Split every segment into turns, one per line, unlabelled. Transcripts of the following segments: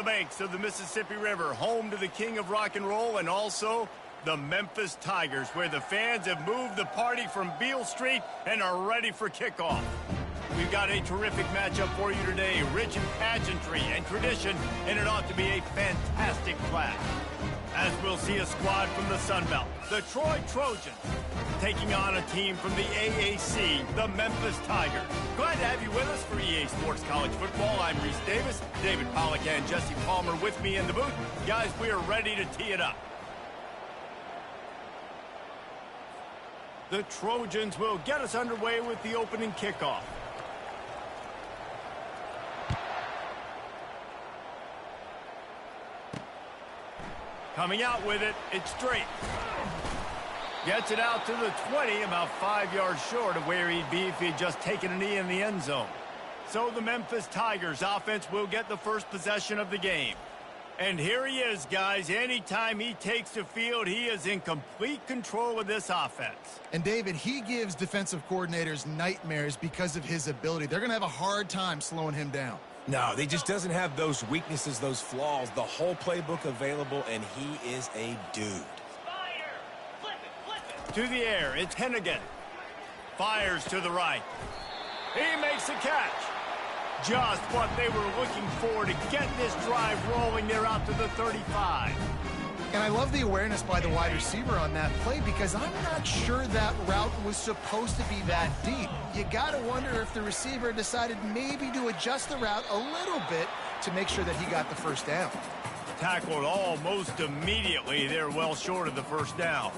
banks of the Mississippi River, home to the king of rock and roll and also the Memphis Tigers, where the fans have moved the party from Beale Street and are ready for kickoff. We've got a terrific matchup for you today, rich in pageantry and tradition, and it ought to be a fantastic clash. As we'll see a squad from the Sun Belt, the Troy Trojans, taking on a team from the AAC, the Memphis Tigers. Glad to have you with us for EA Sports College Football. I'm Reese Davis, David Pollack and Jesse Palmer with me in the booth. Guys, we are ready to tee it up. The Trojans will get us underway with the opening kickoff. Coming out with it, it's Drake. Gets it out to the 20, about 5 yards short of where he'd be if he'd just taken a knee in the end zone. So the Memphis Tigers offense will get the first possession of the game. And here he is, guys. Anytime he takes the field, he is in complete control of this offense.
And, David, he gives defensive coordinators nightmares because of his ability. They're going to have a hard time slowing him down.
No, he just doesn't have those weaknesses, those flaws, the whole playbook available, and he is a dude.
Flip it. To the air, it's Hennigan. Fires to the right. He makes the catch. Just what they were looking for to get this drive rolling. They're out to the 35.
And I love the awareness by the wide receiver on that play because I'm not sure that route was supposed to be that deep. You got to wonder if the receiver decided maybe to adjust the route a little bit to make sure that he got the first down.
Tackled almost immediately. They're well short of the first down.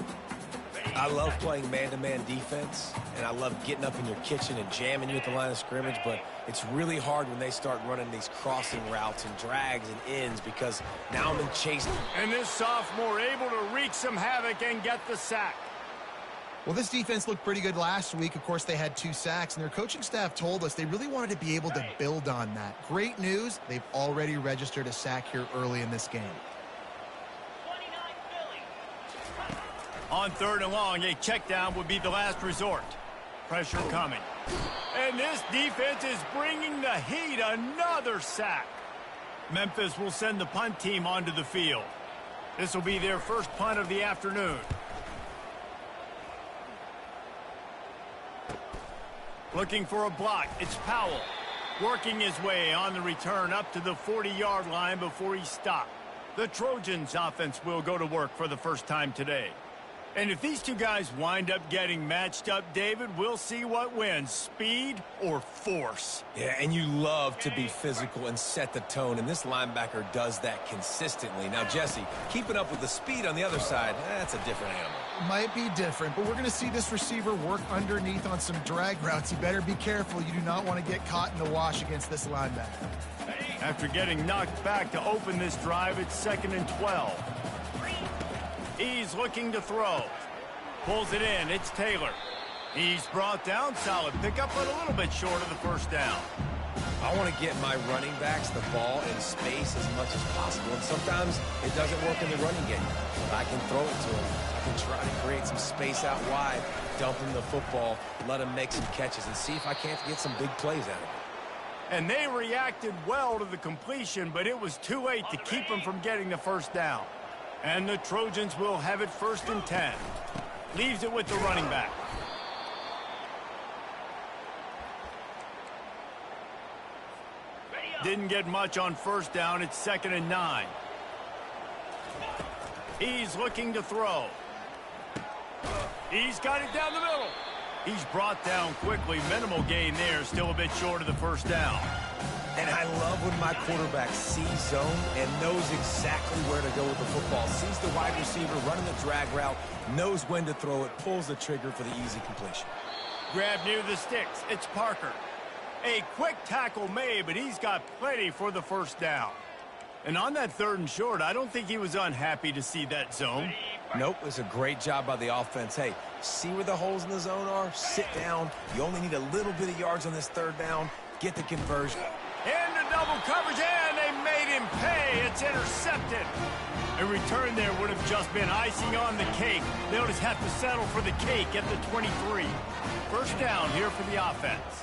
I love playing man-to-man defense, and I love getting up in your kitchen and jamming you at the line of scrimmage, but it's really hard when they start running these crossing routes and drags and ends because now I'm in chase.
And this sophomore able to wreak some havoc and get the sack.
Well, this defense looked pretty good last week. Of course, they had 2 sacks, and their coaching staff told us they really wanted to be able to build on that. Great news, they've already registered a sack here early in this game.
On 3rd and long, a check down would be the last resort. Pressure coming. And this defense is bringing the heat. Another sack. Memphis will send the punt team onto the field. This will be their first punt of the afternoon. Looking for a block. It's Powell. Working his way on the return up to the 40-yard line before he stopped. The Trojans offense will go to work for the first time today. And if these two guys wind up getting matched up, David, we'll see what wins, speed or force.
Yeah, and you love to be physical and set the tone, and this linebacker does that consistently. Now, Jesse, keeping up with the speed on the other side, that's a different animal.
Might be different, but we're going to see this receiver work underneath on some drag routes. You better be careful. You do not want to get caught in the wash against this linebacker.
After getting knocked back to open this drive, it's 2nd and 12. He's looking to throw. Pulls it in. It's Taylor. He's brought down. Solid pickup, but a little bit short of the first down.
I want to get my running backs the ball in space as much as possible, and sometimes it doesn't work in the running game. But I can throw it to him. I can try to create some space out wide, dump him the football, let him make some catches, and see if I can't get some big plays out of it.
And they reacted well to the completion, but it was too late to keep him from getting the first down. And the Trojans will have it 1st and 10. Leaves it with the running back. Didn't get much on first down. It's 2nd and 9. He's looking to throw. He's got it down the middle. He's brought down quickly. Minimal gain there. Still a bit short of the first down.
And I love when my quarterback sees zone and knows exactly where to go with the football. Sees the wide receiver running the drag route, knows when to throw it, pulls the trigger for the easy completion.
Grab near the sticks. It's Parker. A quick tackle made, but he's got plenty for the first down. And on that 3rd and short, I don't think he was unhappy to see that zone.
Nope, it's a great job by the offense. Hey, see where the holes in the zone are? Sit down. You only need a little bit of yards on this 3rd down. Get the conversion.
Into double coverage, and they made him pay. It's intercepted. A return there would have just been icing on the cake. They'll just have to settle for the cake at the 23. First down here for the offense.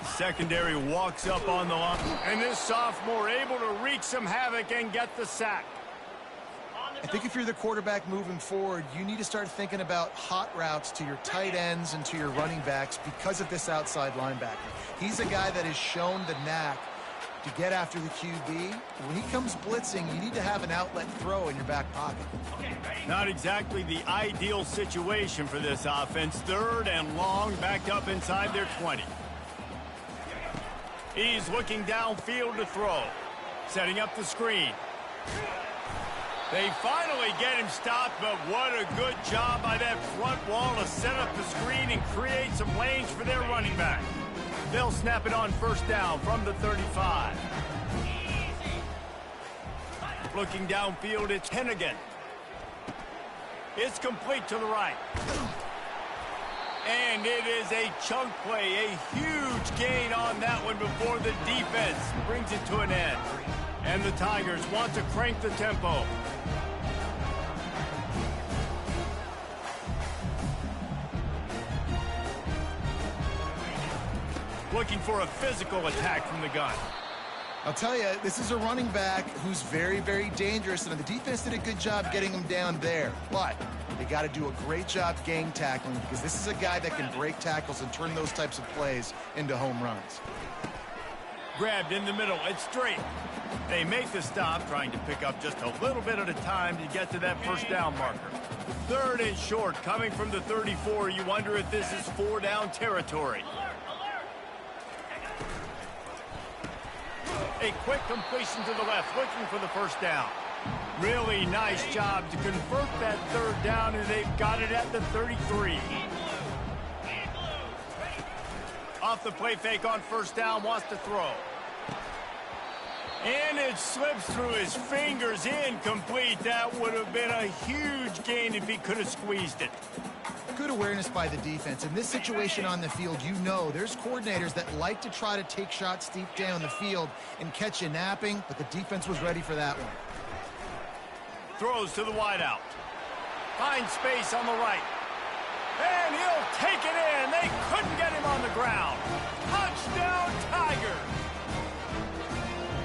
Secondary walks up on the line, and this sophomore able to wreak some havoc and get the sack.
I think if you're the quarterback moving forward, you need to start thinking about hot routes to your tight ends and to your running backs because of this outside linebacker. He's a guy that has shown the knack to get after the QB. When he comes blitzing, you need to have an outlet throw in your back pocket.
Not exactly the ideal situation for this offense. 3rd and long, backed up inside their 20. He's looking downfield to throw. Setting up the screen. They finally get him stopped, but what a good job by that front wall to set up the screen and create some lanes for their running back. They'll snap it on 1st down from the 35. Looking downfield, it's Hennigan. It's complete to the right. And it is a chunk play, a huge gain on that one before the defense brings it to an end. And the Tigers want to crank the tempo. Looking for a physical attack from the gun.
I'll tell you, this is a running back who's very, very dangerous, and the defense did a good job getting him down there. But they got to do a great job gang tackling because this is a guy that can break tackles and turn those types of plays into home runs.
Grabbed in the middle. It's straight. They make the stop, trying to pick up just a little bit at a time to get to that 1st down marker. 3rd and short, coming from the 34. You wonder if this is 4-down territory. A quick completion to the left, looking for the 1st down. Really nice job to convert that 3rd down, and they've got it at the 33. Off the play fake on 1st down, wants to throw. And it slips through his fingers, incomplete. That would have been a huge gain if he could have squeezed it.
Good awareness by the defense. In this situation on the field, you know there's coordinators that like to try to take shots deep down the field and catch you napping, but the defense was ready for that one.
Throws to the wideout. Finds space on the right. And he'll take it in. They couldn't get him on the ground. Touchdown, Tigers!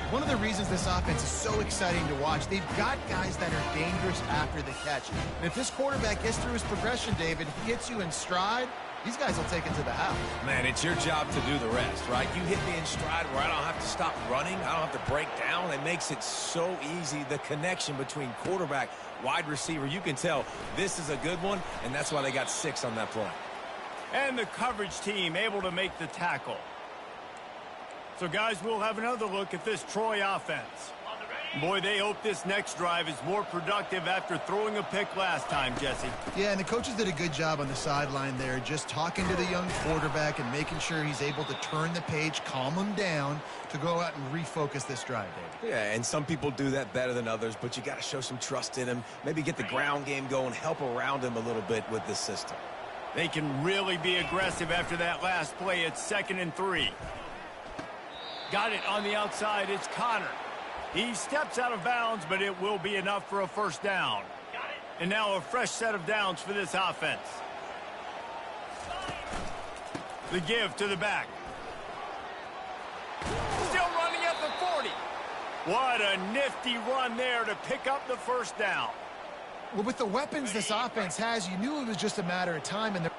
One of the reasons this offense is so exciting to watch, they've got guys that are dangerous after the catch. And if this quarterback gets through his progression, David, he gets you in stride, these guys will take it to the house.
Man, it's your job to do the rest, right? You hit me in stride where I don't have to stop running. I don't have to break down. It makes it so easy. The connection between quarterback, wide receiver, you can tell this is a good one, and that's why they got 6 on that play.
And the coverage team able to make the tackle. So, guys, we'll have another look at this Troy offense. Boy, they hope this next drive is more productive after throwing a pick last time, Jesse.
Yeah, and the coaches did a good job on the sideline there, just talking to the young quarterback and making sure he's able to turn the page, calm him down to go out and refocus this drive, David.
Yeah, and some people do that better than others, but you got to show some trust in him. Maybe get the ground game going, help around him a little bit with this system.
They can really be aggressive after that last play. It's 2nd and 3. Got it on the outside. It's Connor. He steps out of bounds, but it will be enough for a 1st down. And now a fresh set of downs for this offense. The give to the back. Still running at the 40. What a nifty run there to pick up the 1st down.
Well, with the weapons this offense has, you knew it was just a matter of time. And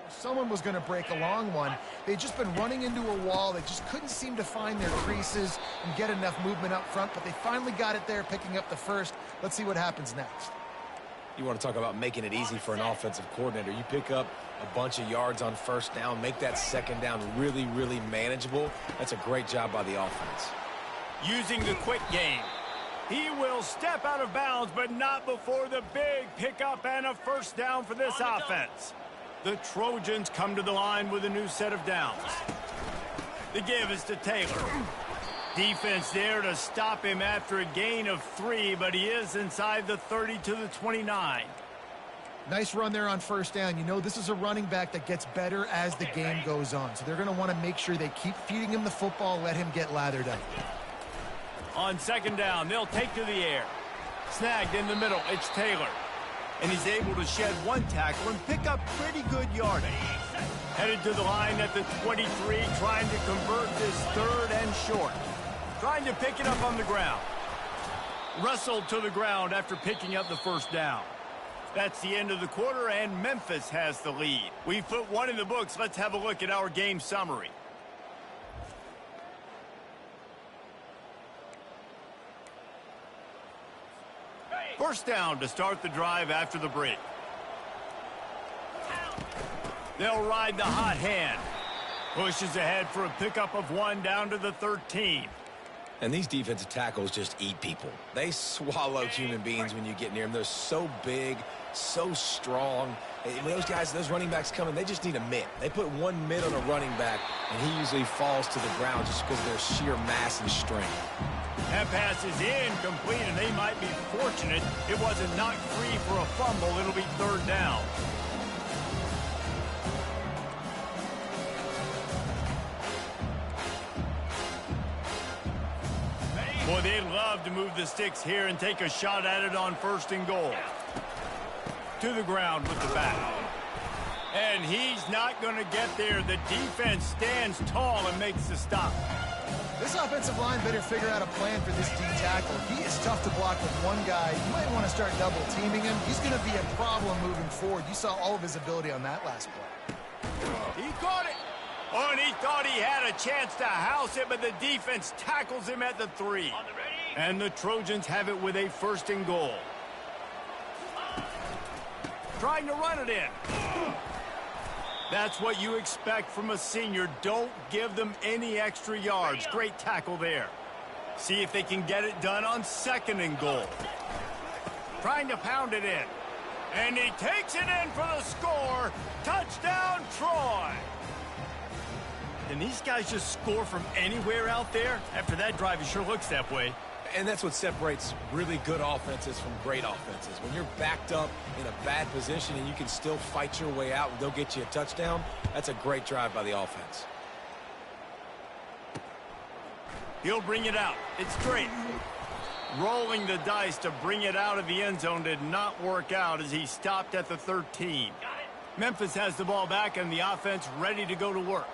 someone was going to break a long one. They'd just been running into a wall. They just couldn't seem to find their creases and get enough movement up front, but they finally got it there, picking up the 1st. Let's see what happens next.
You want to talk about making it easy for an offensive coordinator. You pick up a bunch of yards on 1st down, make that 2nd down really, really manageable. That's a great job by the offense.
Using the quick game. He will step out of bounds, but not before the big pickup and a first down for this offense. The Trojans come to the line with a new set of downs. The give is to Taylor. Defense there to stop him after a gain of 3, but he is inside the 30 to the 29.
Nice run there on first down. You know, this is a running back that gets better as the game goes on. So they're going to want to make sure they keep feeding him the football, let him get lathered up.
On second down, they'll take to the air. Snagged in the middle, it's Taylor. And he's able to shed one tackle and pick up pretty good yardage. Headed to the line at the 23, trying to convert this third and short. Trying to pick it up on the ground. Wrestled to the ground after picking up the first down. That's the end of the quarter, and Memphis has the lead. We've put one in the books. Let's have a look at our game summary. First down to start the drive after the break. They'll ride the hot hand. Pushes ahead for a pickup of 1 down to the 13.
And these defensive tackles just eat people. They swallow human beings when you get near them. They're so big, so strong. When those guys, those running backs come in, they just need a mitt. They put one mitt on a running back, and he usually falls to the ground just because of their sheer mass and strength.
That pass is incomplete, and they might be fortunate it wasn't knocked free for a fumble. It'll be third down. Boy, they'd love to move the sticks here and take a shot at it on first and goal. To the ground with the back. And he's not going to get there. The defense stands tall and makes the stop.
This offensive line better figure out a plan for this D tackle. He is tough to block with one guy. You might want to start double teaming him. He's going to be a problem moving forward. You saw all of his ability on that last play.
He caught it. Oh, and he thought he had a chance to house it, but the defense tackles him at the 3. And the Trojans have it with a first and goal. Trying to run it in. That's what you expect from a senior. Don't give them any extra yards. Great tackle there. See if they can get it done on second and goal. Trying to pound it in. And he takes it in for the score. Touchdown, Troy. Can these guys just score from anywhere out there? After that drive, it sure looks that way.
And that's what separates really good offenses from great offenses. When you're backed up in a bad position and you can still fight your way out and they'll get you a touchdown, that's a great drive by the offense.
He'll bring it out. It's straight. Rolling the dice to bring it out of the end zone did not work out as he stopped at the 13. Memphis has the ball back and the offense ready to go to work.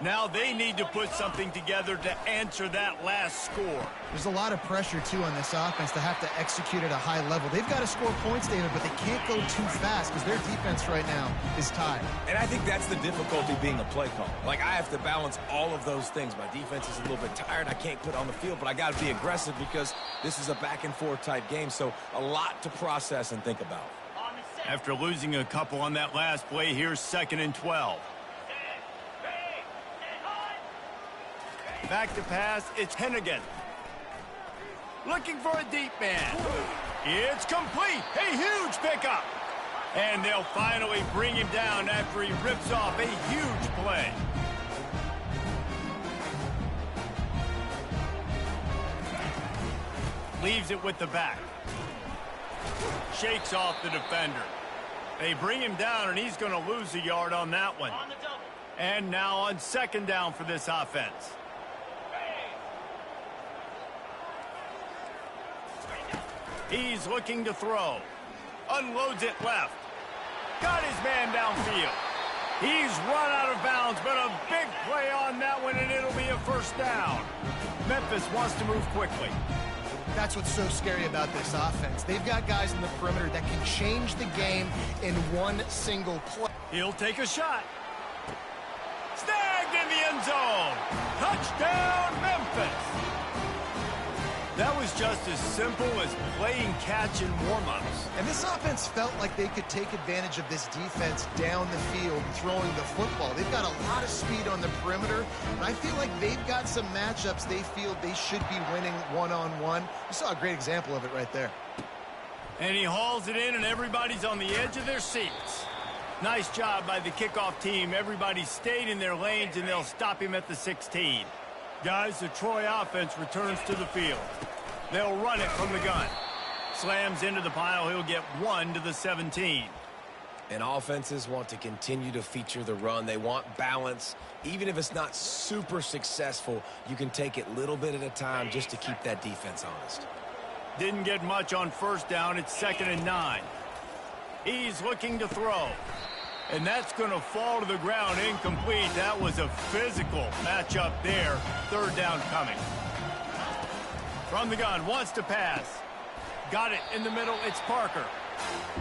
Now they need to put something together to answer that last score.
There's a lot of pressure, too, on this offense to have to execute at a high level. They've got to score points, David, but they can't go too fast because their defense right now is tired.
And I think that's the difficulty being a play caller. Like, I have to balance all of those things. My defense is a little bit tired. I can't put on the field, but I got to be aggressive because this is a back-and-forth type game, so a lot to process and think about.
After losing a couple on that last play, here's second and 12. Back to pass, it's Hennigan. Looking for a deep man. It's complete. A huge pickup. And they'll finally bring him down after he rips off a huge play. Leaves it with the back. Shakes off the defender. They bring him down, and he's going to lose a yard on that one. And now on second down for this offense. He's looking to throw. Unloads it left. Got his man downfield. He's run out of bounds, but a big play on that one, and it'll be a first down. Memphis wants to move quickly.
That's what's so scary about this offense. They've got guys in the perimeter that can change the game in one single play.
He'll take a shot. Snagged in the end zone. Touchdown, Memphis. That was just as simple as playing catch in warm-ups.
And this offense felt like they could take advantage of this defense down the field throwing the football. They've got a lot of speed on the perimeter, and I feel like they've got some matchups they feel they should be winning one-on-one. You saw a great example of it right there.
And he hauls it in, and everybody's on the edge of their seats. Nice job by the kickoff team. Everybody stayed in their lanes, and they'll stop him at the 16. Guys, the Troy offense returns to the field. They'll run it from the gun. Slams into the pile. He'll get 1 to the 17.
And offenses want to continue to feature the run. They want balance. Even if it's not super successful, you can take it little bit at a time just to keep that defense honest.
Didn't get much on first down. It's 2nd and 9. He's looking to throw. And that's going to fall to the ground incomplete. That was a physical matchup there. 3rd down coming. From the gun, wants to pass. Got it in the middle. It's Parker.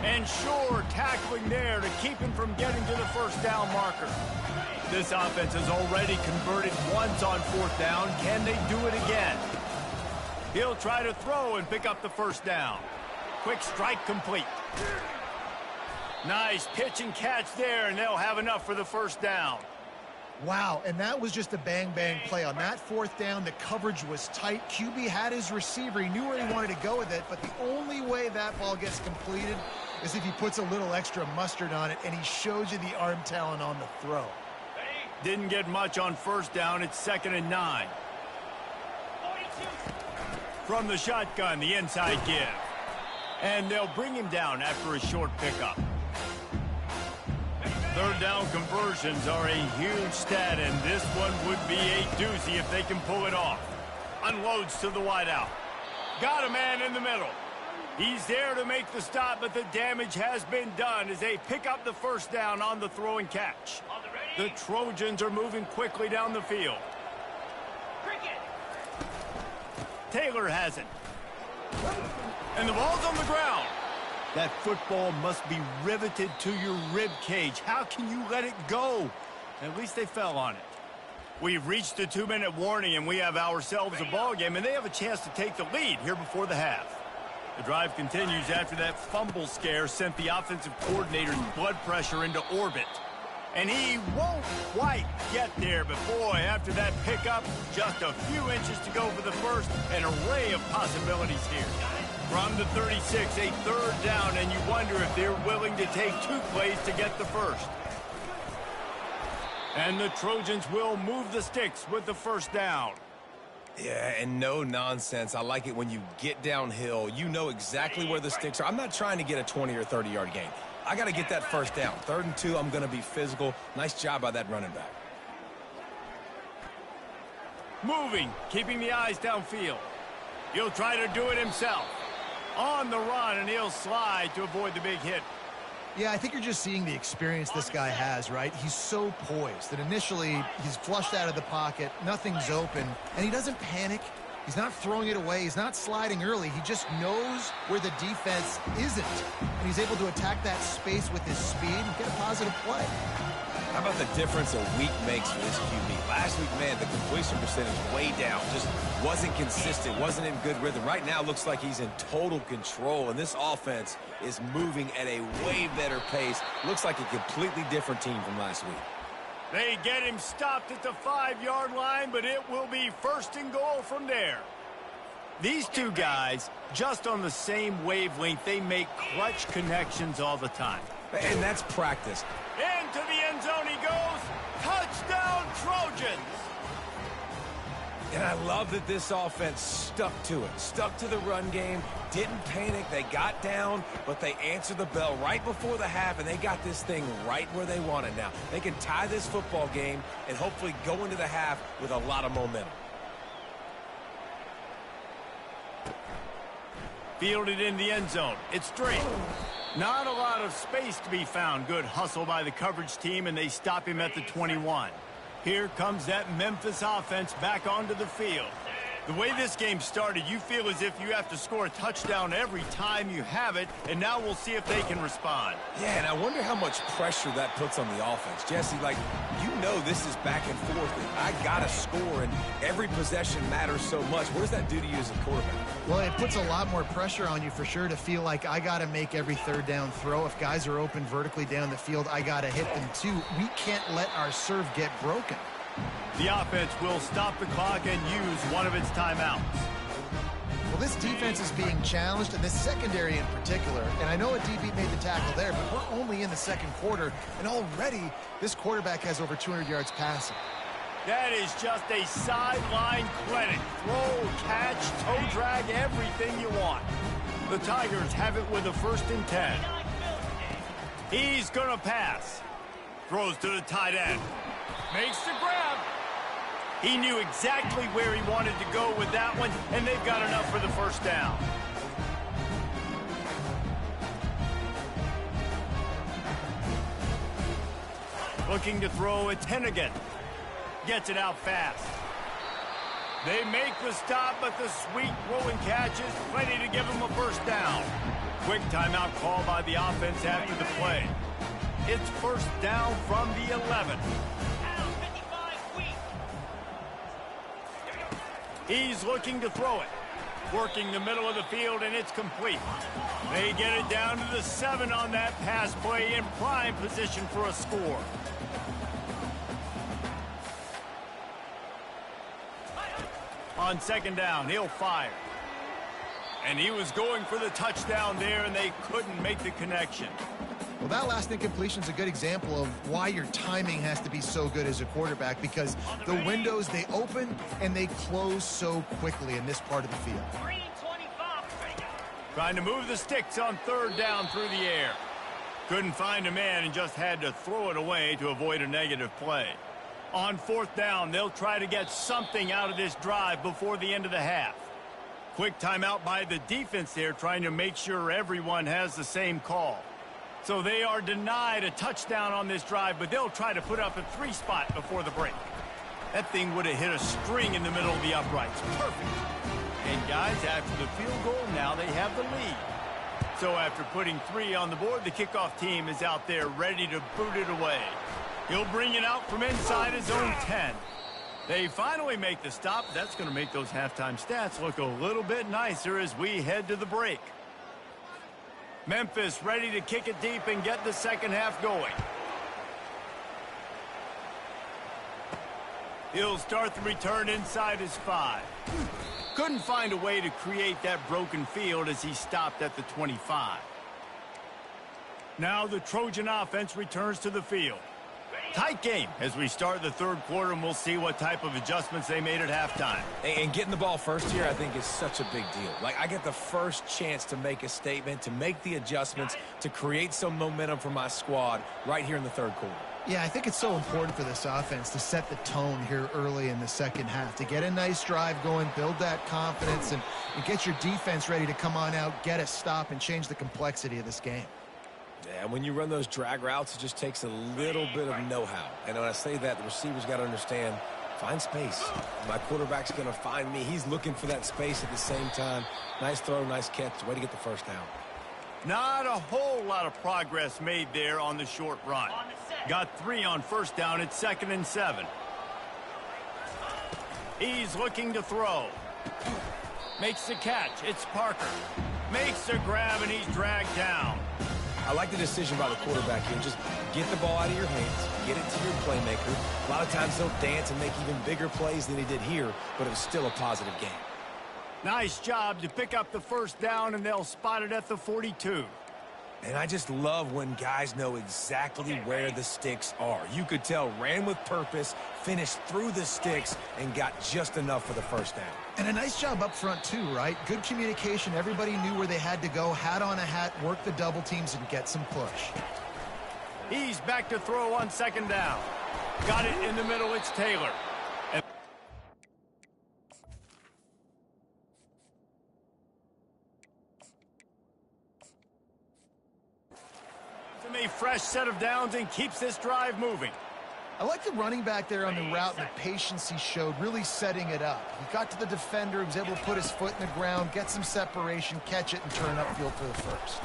And Shore tackling there to keep him from getting to the 1st down marker. This offense has already converted once on 4th down. Can they do it again? He'll try to throw and pick up the 1st down. Quick strike complete. Nice pitch and catch there, and they'll have enough for the 1st down.
Wow, and that was just a bang-bang play. On that 4th down, the coverage was tight. QB had his receiver. He knew where he wanted to go with it, but the only way that ball gets completed is if he puts a little extra mustard on it, and he shows you the arm talent on the throw.
Didn't get much on 1st down. It's 2nd and 9. From the shotgun, the inside give. And they'll bring him down after a short pickup. 3rd down conversions are a huge stat, and this one would be a doozy if they can pull it off. Unloads to the wideout. Got a man in the middle. He's there to make the stop, but the damage has been done as they pick up the 1st down on the throw and catch. The Trojans are moving quickly down the field. Taylor has it. And the ball's on the ground. That football must be riveted to your rib cage. How can you let it go? At least they fell on it. We've reached the 2-minute warning, and we have ourselves a ball game, and they have a chance to take the lead here before the half. The drive continues after that fumble scare sent the offensive coordinator's blood pressure into orbit. And he won't quite get there, but boy, after that pickup, just a few inches to go for the 1st, an array of possibilities here. From the 36, a 3rd down, and you wonder if they're willing to take 2 plays to get the 1st. And the Trojans will move the sticks with the 1st down.
Yeah, and no nonsense. I like it when you get downhill. You know exactly where the sticks are. I'm not trying to get a 20 or 30-yard gain. I got to get that 1st down. 3rd and 2, I'm going to be physical. Nice job by that running back.
Moving, keeping the eyes downfield. He'll try to do it himself. On the run, and he'll slide to avoid the big hit.
Yeah, I think you're just seeing the experience this guy has, right? He's so poised that initially he's flushed out of the pocket, nothing's open, and he doesn't panic. He's not throwing it away. He's not sliding early. He just knows where the defense isn't, and he's able to attack that space with his speed and get a positive play.
How about the difference a week makes for this QB? Last week, man, the completion percentage way down. Just wasn't consistent, wasn't in good rhythm. Right now, looks like he's in total control, and this offense is moving at a way better pace. Looks like a completely different team from last week.
They get him stopped at the 5-yard line, but it will be 1st and goal from there. These two guys, just on the same wavelength, they make clutch connections all the time.
And that's practice.
Into the end zone he goes. Touchdown, Trojans!
And I love that this offense stuck to it. Stuck to the run game. Didn't panic. They got down, but they answered the bell right before the half, and they got this thing right where they want it now. They can tie this football game and hopefully go into the half with a lot of momentum.
Fielded in the end zone. It's straight. Not a lot of space to be found. Good hustle by the coverage team, and they stop him at the 21. Here comes that Memphis offense back onto the field. The way this game started, you feel as if you have to score a touchdown every time you have it, and now we'll see if they can respond.
Yeah, and I wonder how much pressure that puts on the offense. Jesse, like, you know this is back and forth, and I got to score, and every possession matters so much. What does that do to you as a quarterback?
Well, it puts a lot more pressure on you for sure to feel like I got to make every third down throw. If guys are open vertically down the field, I got to hit them too. We can't let our serve get broken.
The offense will stop the clock and use one of its timeouts.
Well, this defense is being challenged, and this secondary in particular. And I know a DB made the tackle there, but we're only in the second quarter, and already this quarterback has over 200 yards passing.
That is just a sideline clinic. Throw, catch, toe drag, everything you want. The Tigers have it with a 1st and 10. He's going to pass. Throws to the tight end. Makes the grab. He knew exactly where he wanted to go with that one, and they've got enough for the 1st down. Looking to throw at Hennigan. Gets it out fast. They make the stop, but the sweet throwing catch is plenty to give them a 1st down. Quick timeout call by the offense after the play. It's 1st down from the 11. He's looking to throw it. Working the middle of the field, and it's complete. They get it down to the 7 on that pass play in prime position for a score. On 2nd down, he'll fire. And he was going for the touchdown there, and they couldn't make the connection.
Well, that last incompletion is a good example of why your timing has to be so good as a quarterback, because the windows, they open and they close so quickly in this part of the field.
Trying to move the sticks on 3rd down through the air. Couldn't find a man and just had to throw it away to avoid a negative play. On 4th down, they'll try to get something out of this drive before the end of the half. Quick timeout by the defense there, trying to make sure everyone has the same call. So they are denied a touchdown on this drive, but they'll try to put up a 3 spot before the break. That thing would have hit a string in the middle of the uprights. Perfect. And guys, after the field goal, now they have the lead. So after putting 3 on the board, the kickoff team is out there ready to boot it away. He'll bring it out from inside his own 10. They finally make the stop. That's going to make those halftime stats look a little bit nicer as we head to the break. Memphis ready to kick it deep and get the 2nd half going. He'll start the return inside his 5. Couldn't find a way to create that broken field as he stopped at the 25. Now the Trojan offense returns to the field. Tight game as we start the 3rd quarter, and we'll see what type of adjustments they made at halftime.
And getting the ball first here, I think, is such a big deal. Like, I get the first chance to make a statement, to make the adjustments, to create some momentum for my squad right here in the 3rd quarter.
Yeah, I think it's so important for this offense to set the tone here early in the 2nd half, to get a nice drive going, build that confidence, and get your defense ready to come on out, get a stop, and change the complexity of this game.
Yeah, when you run those drag routes, it just takes a little bit of know-how. And when I say that, the receivers got to understand, find space. My quarterback's going to find me. He's looking for that space at the same time. Nice throw, nice catch. Way to get the 1st down.
Not a whole lot of progress made there on the short run. Got 3 on 1st down. It's 2nd and 7. He's looking to throw. Makes the catch. It's Parker. Makes the grab, and he's dragged down.
I like the decision by the quarterback here. Just get the ball out of your hands, get it to your playmaker. A lot of times they'll dance and make even bigger plays than he did here, but it was still a positive game.
Nice job to pick up the 1st down, and they'll spot it at the 42.
And I just love when guys know exactly where the sticks are. You could tell ran with purpose, finished through the sticks, and got just enough for the 1st down.
And a nice job up front, too, right? Good communication. Everybody knew where they had to go, hat on a hat, work the double teams, and get some push.
He's back to throw on 2nd down. Got it in the middle. It's Taylor. A fresh set of downs and keeps this drive moving.
I like the running back there on the route and the patience he showed, really setting it up. He got to the defender, he was able to put his foot in the ground, get some separation, catch it, and turn upfield for the first.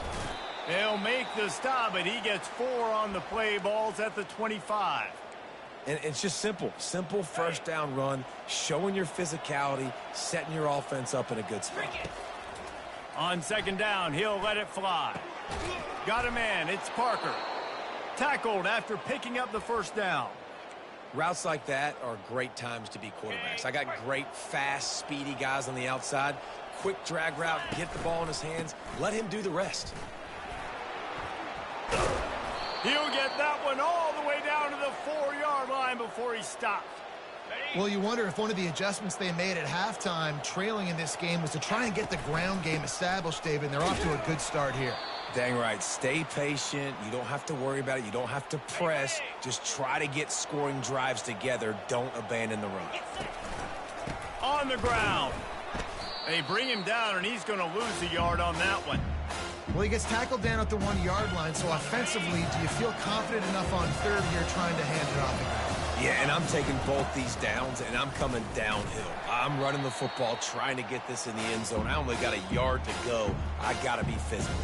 They'll make the stop, but he gets 4 on the play. Balls at the 25.
And it's just simple first down run, showing your physicality, setting your offense up in a good spot.
On second down, he'll let it fly. Got a man, it's Parker. Tackled after picking up the first down.
Routes like that are great times to be quarterbacks. I got great, fast, speedy guys on the outside. Quick drag route, get the ball in his hands, let him do the rest.
He'll get that one all the way down to the 4-yard line before he stops.
Well, you wonder if one of the adjustments they made at halftime, trailing in this game, was to try and get the ground game established, David, and they're off to a good start here.
Dang right. Stay patient. You don't have to worry about it. You don't have to press. Just try to get scoring drives together. Don't abandon the run.
On the ground. They bring him down, and he's going to lose a yard on that one.
Well, he gets tackled down at the 1-yard line, so offensively, do you feel confident enough on third here trying to hand it off again?
Yeah, and I'm taking both these downs, and I'm coming downhill. I'm running the football, trying to get this in the end zone. I only got a yard to go. I got to be physical.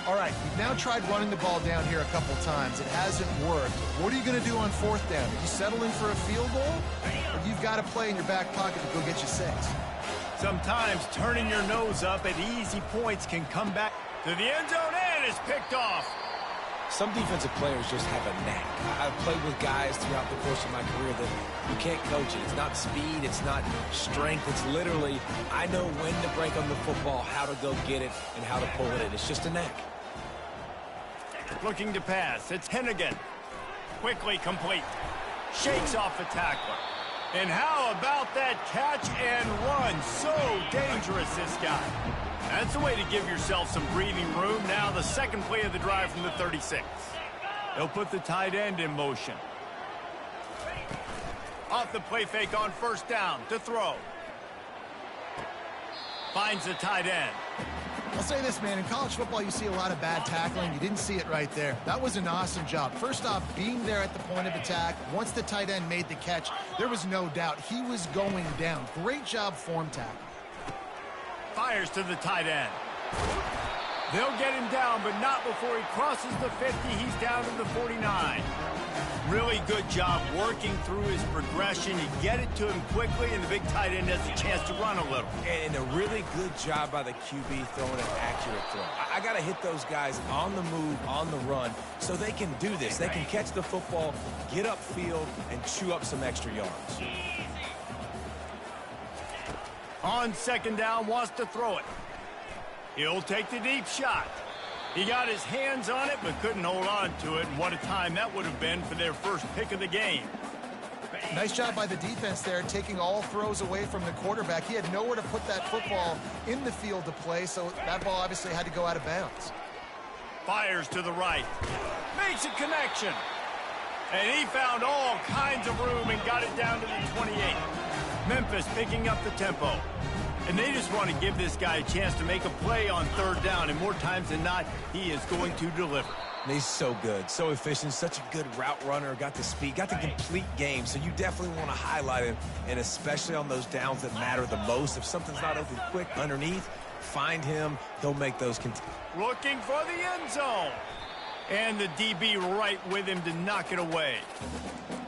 All right, you've now tried running the ball down here a couple times. It hasn't worked. What are you going to do on fourth down? Are you settling for a field goal? Or you've got a play in your back pocket to go get you 6?
Sometimes turning your nose up at easy points can come back to the end zone and is picked off.
Some defensive players just have a knack. I've played with guys throughout the course of my career that you can't coach it. It's not speed, it's not strength. It's literally, I know when to break on the football, how to go get it, and how to pull it in. It's just a knack.
Looking to pass. It's Hennigan. Quickly complete. Shakes off the tackler. And how about that catch and run? So dangerous, this guy. That's the way to give yourself some breathing room. Now the second play of the drive from the 36. They'll put the tight end in motion. Off the play fake on first down to throw. Finds the tight end.
I'll say this, man. In college football, you see a lot of bad tackling. You didn't see it right there. That was an awesome job. First off, being there at the point of attack. Once the tight end made the catch, there was no doubt he was going down. Great job form tackle.
Fires to the tight end. They'll get him down, but not before he crosses the 50. He's down to the 49. Really good job working through his progression. You get it to him quickly, and the big tight end has a chance to run a little.
And a really good job by the QB throwing an accurate throw. I got to hit those guys on the move, on the run, so they can do this. They can catch the football, get upfield, and chew up some extra yards.
On second down, wants to throw it. He'll take the deep shot. He got his hands on it, but couldn't hold on to it. And what a time that would have been for their first pick of the game.
Nice job by the defense there, taking all throws away from the quarterback. He had nowhere to put that football in the field to play, so that ball obviously had to go out of bounds.
Fires to the right. Makes a connection. And he found all kinds of room and got it down to the 28. Memphis picking up the tempo. And they just want to give this guy a chance to make a play on third down. And more times than not, he is going to deliver.
And he's so good, so efficient, such a good route runner, got the speed, got the complete game. So you definitely want to highlight him, and especially on those downs that matter the most. If something's not open quick underneath, find him. He'll make those continue.
Looking for the end zone. And the DB right with him to knock it away.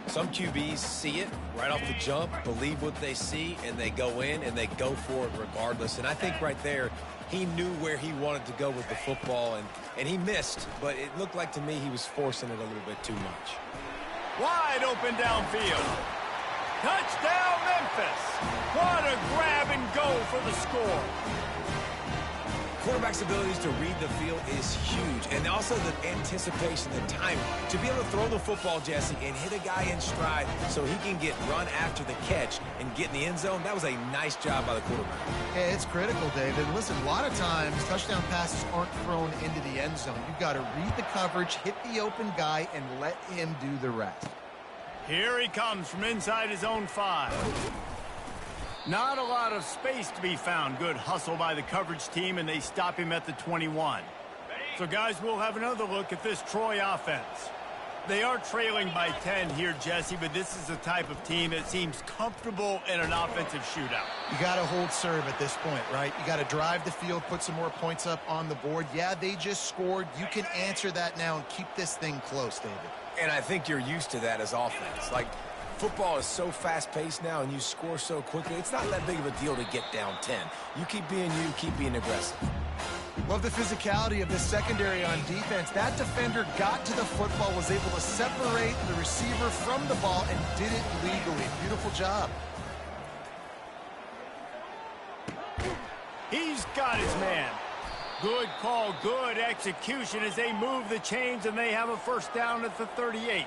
Some QBs see it right off the jump, believe what they see, and they go in and they go for it regardless. And I think right there, he knew where he wanted to go with the football, and he missed. But it looked like to me he was forcing it a little bit too much.
Wide open downfield. Touchdown, Memphis. What a grab and go for the score.
Quarterback's abilities to read the field is huge, and also the anticipation, the timing. To be able to throw the football, Jesse, and hit a guy in stride so he can get run after the catch and get in the end zone, that was a nice job by the quarterback.
Yeah, it's critical, David. Listen, a lot of times touchdown passes aren't thrown into the end zone. You've got to read the coverage, hit the open guy, and let him do the rest.
Here he comes from inside his own 5. Not a lot of space to be found. Good hustle by the coverage team, and they stop him at the 21. So, guys, we'll have another look at this Troy offense. They are trailing by 10 here, Jesse, but this is the type of team that seems comfortable in an offensive shootout.
You got to hold serve at this point, right? You got to drive the field, put some more points up on the board. Yeah, they just scored. You can answer that now and keep this thing close, David.
And I think you're used to that as offense. Like, football is so fast-paced now and you score so quickly, it's not that big of a deal to get down 10. You keep being you, keep being aggressive.
Love the physicality of this secondary on defense. That defender got to the football, was able to separate the receiver from the ball, and did it legally. Beautiful job.
He's got his man. Good call, good execution as they move the chains, and they have a first down at the 38.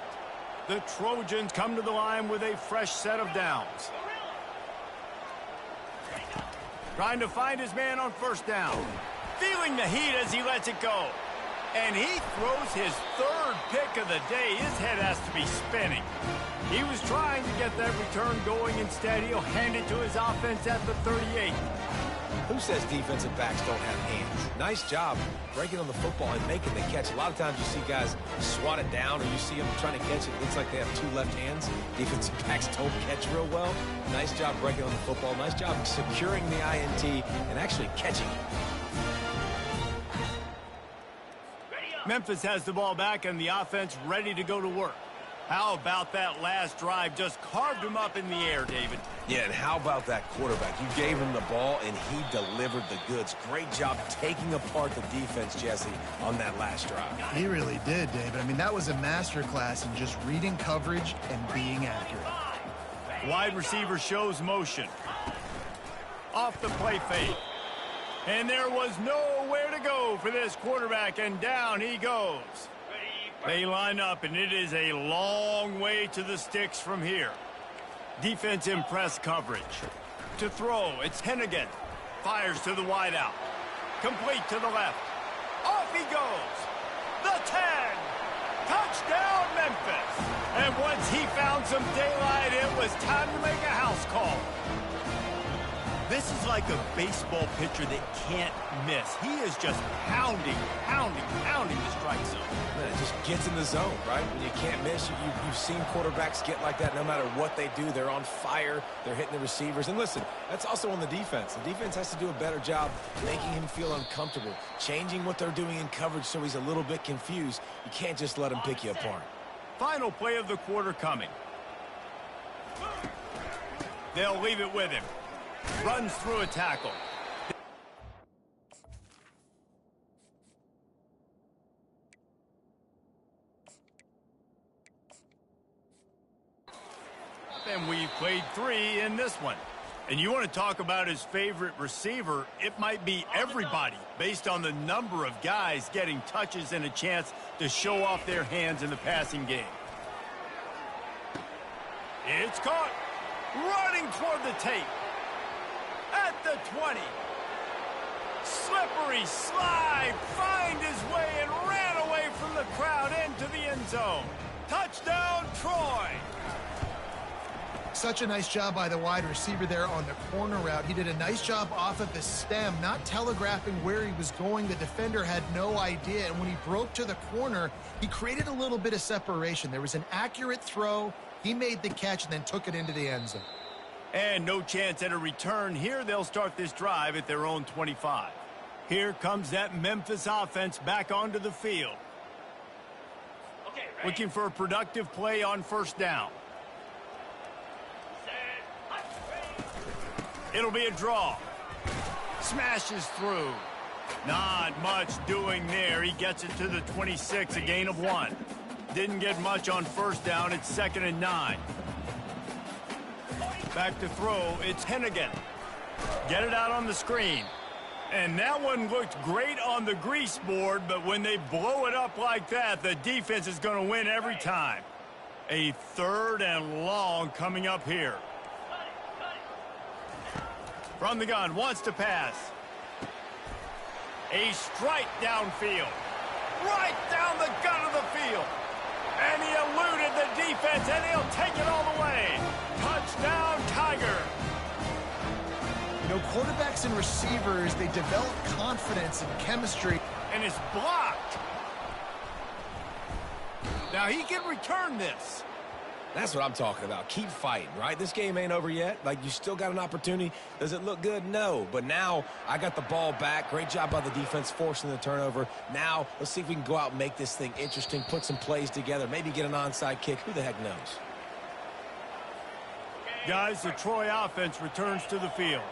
The Trojans come to the line with a fresh set of downs. Trying to find his man on first down. Feeling the heat as he lets it go. And he throws his third pick of the day. His head has to be spinning. He was trying to get that return going. Instead, he'll hand it to his offense at the 38.
Who says defensive backs don't have hands? Nice job breaking on the football and making the catch. A lot of times you see guys swat it down or you see them trying to catch it. It looks like they have two left hands. Defensive backs don't catch real well. Nice job breaking on the football. Nice job securing the INT and actually catching it.
Memphis has the ball back and the offense ready to go to work. How about that last drive? Just carved him up in the air, David.
Yeah, and how about that quarterback? You gave him the ball, and he delivered the goods. Great job taking apart the defense, Jesse, on that last drive.
He really did, David. I mean, that was a masterclass in just reading coverage and being accurate.
Wide receiver shows motion. Off the play fake. And there was nowhere to go for this quarterback, and down he goes. They line up, and it is a long way to the sticks from here. Defense in press coverage. To throw, it's Hennigan. Fires to the wideout. Complete to the left. Off he goes. The 10. Touchdown, Memphis. And once he found some daylight, it was time to make a house call. This is like a baseball pitcher that can't miss. He is just pounding the strike zone.
Man, it just gets in the zone, right? When you can't miss, you've seen quarterbacks get like that no matter what they do. They're on fire. They're hitting the receivers. And listen, that's also on the defense. The defense has to do a better job making him feel uncomfortable, changing what they're doing in coverage so he's a little bit confused. You can't just let him pick you apart.
Final play of the quarter coming. They'll leave it with him. Runs through a tackle. And we've played 3 in this one. And you want to talk about his favorite receiver, it might be everybody based on the number of guys getting touches and a chance to show off their hands in the passing game. It's caught. Running toward the tape. At the 20. Slippery slide. Find his way and ran away from the crowd into the end zone. Touchdown, Troy.
Such a nice job by the wide receiver there on the corner route. He did a nice job off of the stem, not telegraphing where he was going. The defender had no idea. And when he broke to the corner, he created a little bit of separation. There was an accurate throw. He made the catch and then took it into the end zone.
And no chance at a return here. They'll start this drive at their own 25. Here comes that Memphis offense back onto the field. Looking for a productive play on first down. It'll be a draw. Smashes through. Not much doing there. He gets it to the 26, a gain of 1. Didn't get much on first down. It's 2nd and 9. Back to throw, it's Hennigan. Get it out on the screen. And that one looked great on the grease board, but when they blow it up like that, the defense is going to win every time. A 3rd and long coming up here. From the gun, wants to pass. A strike downfield. Right down the gut of the field. And he eluded the defense, and he'll take it all the way. Touchdown, Tiger.
You know, quarterbacks and receivers, they develop confidence and chemistry.
And it's blocked. Now he can return this.
That's what I'm talking about. Keep fighting, right? This game ain't over yet. Like, you still got an opportunity. Does it look good? No. But now I got the ball back. Great job by the defense forcing the turnover. Now let's see if we can go out and make this thing interesting, put some plays together, maybe get an onside kick. Who the heck knows?
Guys, the Troy offense returns to the field.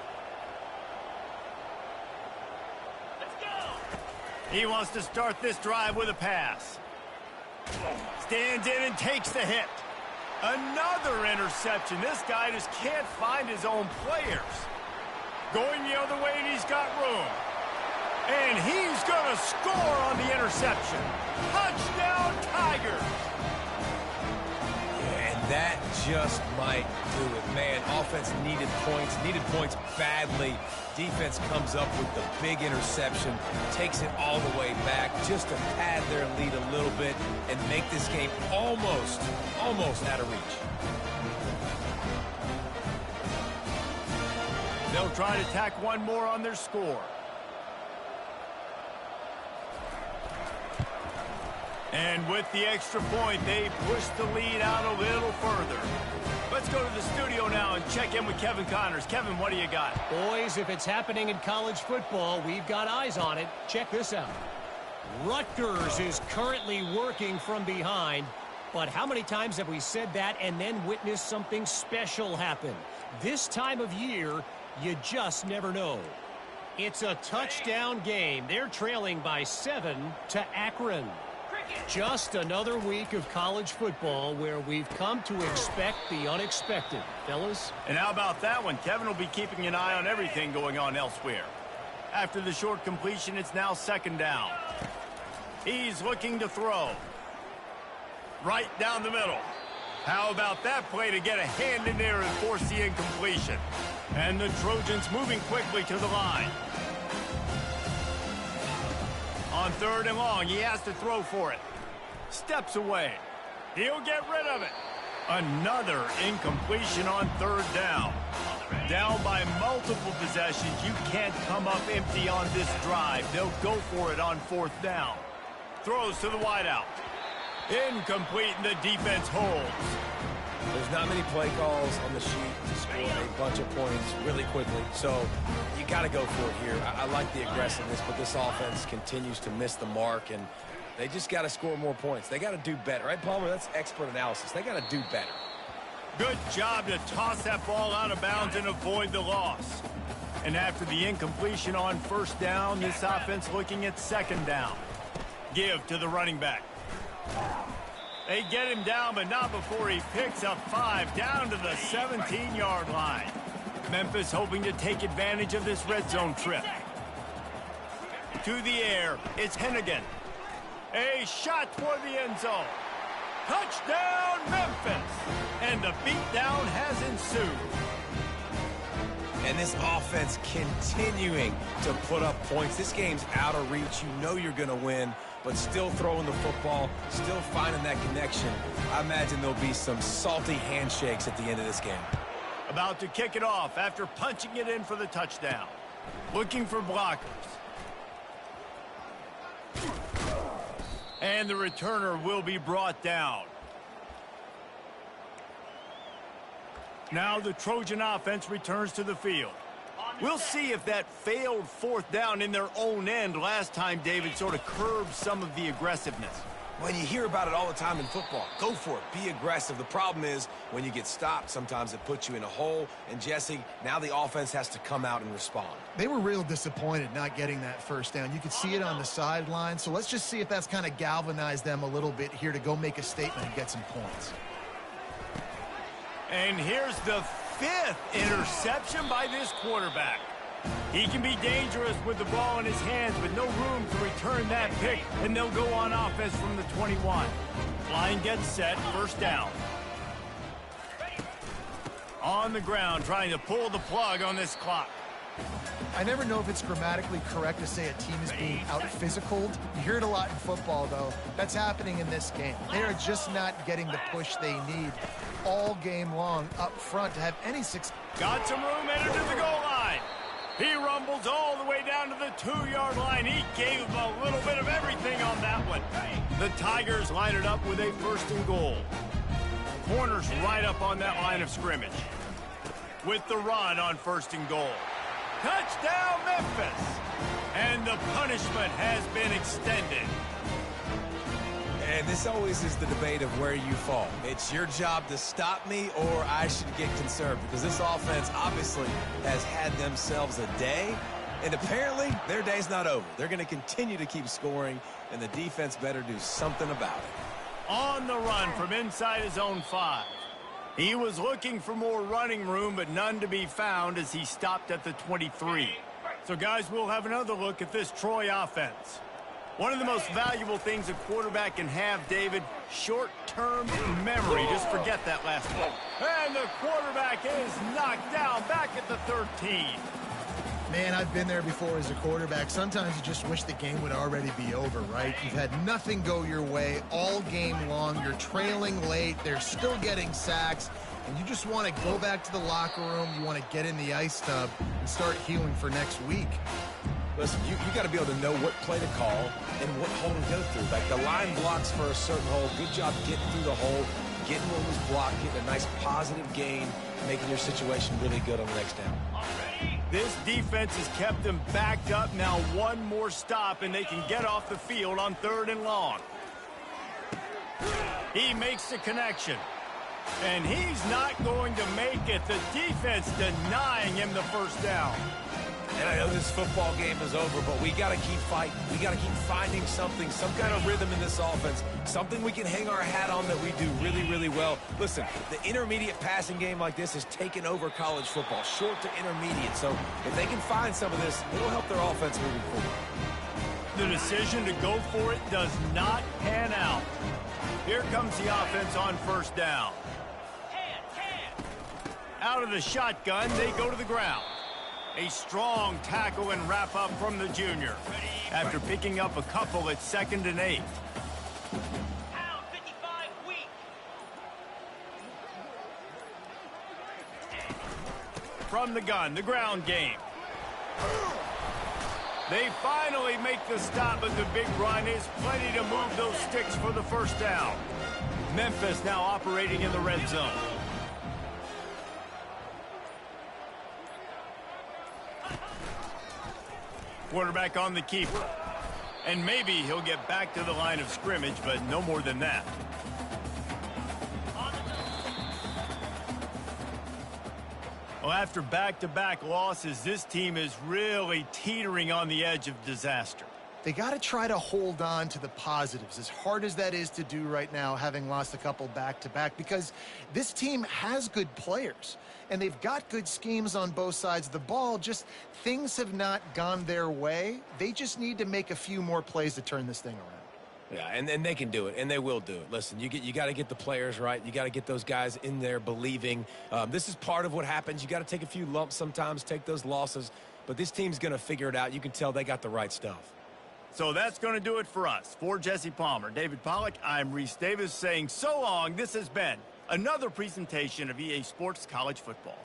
Let's go. He wants to start this drive with a pass. Stands in and takes the hit. Another interception. This guy just can't find his own players. Going the other way, and he's got room. And he's going to score on the interception. Touchdown, Tigers.
And that just might do it. Man, offense needed points badly. Defense comes up with the big interception, takes it all the way back just to pad their lead a little bit and make this game almost out of reach.
They'll try to tack one more on their score. And with the extra point, they push the lead out a little further. Let's go to the studio now and check in with Kevin Connors. Kevin, what do you got?
Boys, if it's happening in college football, we've got eyes on it. Check this out. Rutgers is currently working from behind. But how many times have we said that and then witnessed something special happen? This time of year, you just never know. It's a touchdown game. They're trailing by 7 to Akron. Just another week of college football where we've come to expect the unexpected, fellas.
And how about that one? Kevin will be keeping an eye on everything going on elsewhere. After the short completion, it's now second down. He's looking to throw. Right down the middle. How about that play to get a hand in there and force the incompletion? And the Trojans moving quickly to the line. On third and long, he has to throw for it. Steps away. He'll get rid of it. Another incompletion on third down. Down by multiple possessions. You can't come up empty on this drive. They'll go for it on fourth down. Throws to the wideout. Incomplete, and the defense holds.
There's not many play calls on the sheet to score a bunch of points really quickly, so you got to go for it here. I like the aggressiveness, but this offense continues to miss the mark, and they just got to score more points. They got to do better, right, Palmer? That's expert analysis. They got to do better.
Good job to toss that ball out of bounds and avoid the loss. And after the incompletion on first down, this offense looking at second down. Give to the running back. They get him down, but not before he picks up 5 down to the 17-yard line. Memphis hoping to take advantage of this red zone trip. To the air, it's Hennigan. A shot toward the end zone. Touchdown, Memphis! And the beatdown has ensued.
And this offense continuing to put up points. This game's out of reach. You know you're going to win, but still throwing the football, still finding that connection. I imagine there'll be some salty handshakes at the end of this game.
About to kick it off after punching it in for the touchdown. Looking for blockers. And the returner will be brought down. Now the Trojan offense returns to the field. We'll see if that failed fourth down in their own end last time, David, sort of curbed some of the aggressiveness.
When you hear about it all the time in football, go for it. Be aggressive. The problem is when you get stopped, sometimes it puts you in a hole. And, Jesse, now the offense has to come out and respond.
They were real disappointed not getting that first down. You could see it on the sideline. So let's just see if that's kind of galvanized them a little bit here to go make a statement and get some points.
And here's the 5th interception by this quarterback. He can be dangerous with the ball in his hands, but no room to return that pick, and they'll go on offense from the 21. Line gets set, first down. On the ground, trying to pull the plug on this clock.
I never know if it's grammatically correct to say a team is being out-physicaled. You hear it a lot in football, though. That's happening in this game. They are just not getting the push they need all game long up front to have any success.
Got some room, entered to the goal line. He rumbles all the way down to the 2-yard line. He gave him a little bit of everything on that one. The Tigers line it up with a 1st and goal. Corners right up on that line of scrimmage. With the run on 1st and goal. Touchdown, Memphis! And the punishment has been extended.
And this always is the debate of where you fall. It's your job to stop me, or I should get concerned, because this offense obviously has had themselves a day, and apparently their day's not over. They're going to continue to keep scoring, and the defense better do something about it.
On the run from inside his own 5. He was looking for more running room, but none to be found as he stopped at the 23. So, guys, we'll have another look at this Troy offense. One of the most valuable things a quarterback can have, David, short-term memory. Just forget that last one. And the quarterback is knocked down back at the 13.
Man, I've been there before as a quarterback. Sometimes you just wish the game would already be over, right? You've had nothing go your way all game long. You're trailing late. They're still getting sacks. And you just want to go back to the locker room. You want to get in the ice tub and start healing for next week.
Listen, you got to be able to know what play to call and what hole to go through. Like the line blocks for a certain hole. Good job getting through the hole, getting what was blocked, getting a nice positive gain, making your situation really good on the next down.
This defense has kept them backed up. Now one more stop, and they can get off the field on 3rd and long. He makes the connection. And he's not going to make it. The defense denying him the 1st down.
And I know this football game is over, but we got to keep fighting. We got to keep finding something, some kind of rhythm in this offense, something we can hang our hat on that we do really, really well. Listen, the intermediate passing game like this has taken over college football, short to intermediate. So if they can find some of this, it'll help their offense moving forward.
The decision to go for it does not pan out. Here comes the offense on 1st down. Out of the shotgun, they go to the ground. A strong tackle and wrap up from the junior. After picking up a couple at 2nd and 8. From the gun, the ground game. They finally make the stop, but the big run is plenty to move those sticks for the 1st down. Memphis now operating in the red zone. Quarterback on the keeper. And maybe he'll get back to the line of scrimmage, but no more than that. Well, after back-to-back losses, this team is really teetering on the edge of disaster.
They got to try to hold on to the positives, as hard as that is to do right now, having lost a couple back-to-back, because this team has good players, and they've got good schemes on both sides of the ball. Just things have not gone their way. They just need to make a few more plays to turn this thing around.
Yeah, and they can do it, and they will do it. Listen, you got to get the players right. You got to get those guys in there believing. This is part of what happens. You got to take a few lumps sometimes, take those losses, but this team's going to figure it out. You can tell they got the right stuff.
So that's going to do it for us. For Jesse Palmer, David Pollack, I'm Reese Davis saying so long. This has been another presentation of EA Sports College Football.